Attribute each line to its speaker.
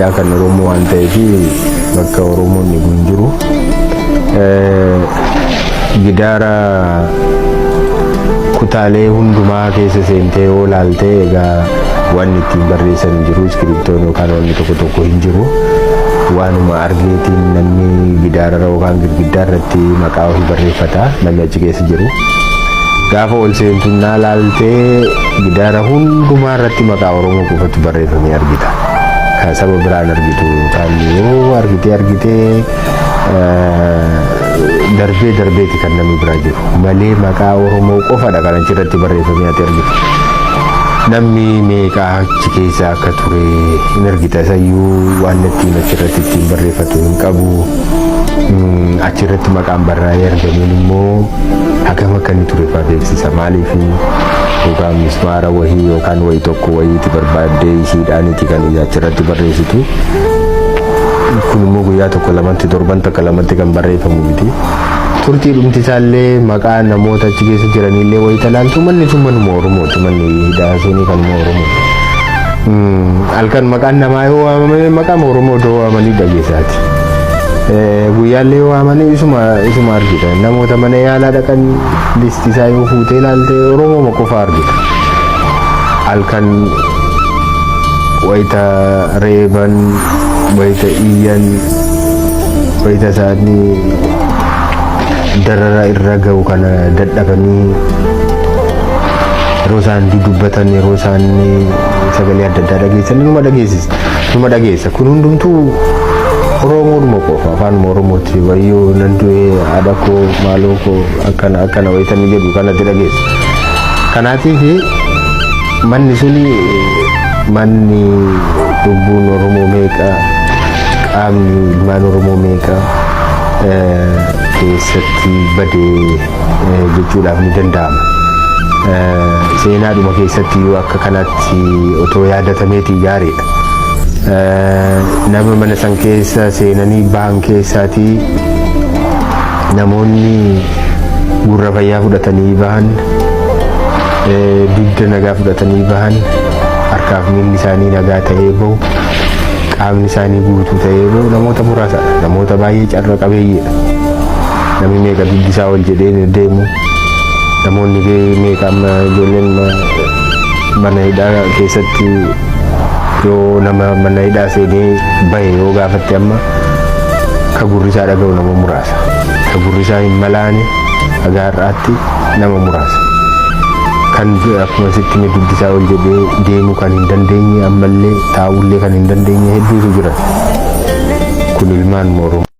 Speaker 1: addaa kan Oromoo waan ta'eef bakka Oromoonni kun jiru gidaara kutaalee hundumaa keessa seentee yoo ilaalte egaa waan ittiin barreessan hin jiru, iskiriptoon yookaan wanni tokko tokko hin jiru. Waanuma argeetiin namni gidaara yookaan girgiddaa irratti maqaa ofii barreeffata namni achi keessa jiru. Gaafa ol seentuun ilaaltee gidaara hundumaa irratti maqaa Oromoo qofatu barreeffamee argita. Kan saba biraan argitu kan yoo argitee darbeeti kan namni biraa jiru malee maqaa Oromoo qofadha kan achirratti barreeffamee ati argitu. Namni meeqa achi keessa akka ture hin argita. Isayyuu waan ittiin achirratti ittiin barreeffatu hin qabu. Achirratti maqaan barraa'ee argamuun immoo hagam akka inni ture fa'aa beeksisa. Maaliif yookaan mismaara wahii yookaan wayii tokko wayiiti barbaaddee ishiidhaaniiti kan achirratti barreessitu. Kun immoo guyyaa tokko lamatti torban takka lamatti kan barreeffamu miti. Turtii dhumti isaallee maqaa namoota achi keessa jiranillee wayii talaaltu manni sun manuma Oromooti. Manni hidhaasuun kanuma Oromoo. Halkan maqaan namaa yoo waamame maqaan Oromoo doo waamanii dhageessaati. Guyyaallee yoo waamanii isuma argita. Namoota mana yaalaa dhaqan listi isaa yoo fuutee ilaalte Oromoo qofa argita. Halkan wayita reeban, wayita iyyan, wayita isaanii darara irra ga'u kana dadhabanii yeroo isaan dubbatan, yeroo isaan sagalee adda addaa dhageessan numa dhageessa. Kun hundumtuu Oromoodhuma qofa afaan Oromooti. Wayyoo nan du'ee haadha koo maaloo koo akkana wayitanii jedhu kanatti dhageessa. Kanaatiif manni suni manni lubbuun Oromoo meeqa, qaamni ilmaan Oromoo meeqa keessatti badee jechuudhaaf ni danda'ama. Seenaadhuma keessatti yoo akka kanatti otoo yaadatameetii gaariidha. Nama mana san keessa seenanii bahan keessaatii namoonni gurra fayyaa fudhatanii bahan, dugda nagaa fudhatanii bahan, harkaaf miilli isaanii nagaa ta'ee bahu, qaamni isaanii guutuu ta'ee bahu namoota muraasadha. Namoota baay'ee carra qabeeyyiidha. Namni meeqa dugdi isaa ol jedhee deemu, namoonni meeqa amma ijoolleen mana hidhaa keessatti yoo nama mana hidhaa seenee bahe yoo gaafatte amma ka gurri isaa dhaga'u nama muraasa. Ka gurri isaa hin malaane haga har'aatti nama muraasa. Kan akkuma sitti dugdi isaa ol jedhee deemu kan hin dandeenye ammallee taa'ullee kan hin dandeenye hedduutu jira. Kun ilmaan Oromoo.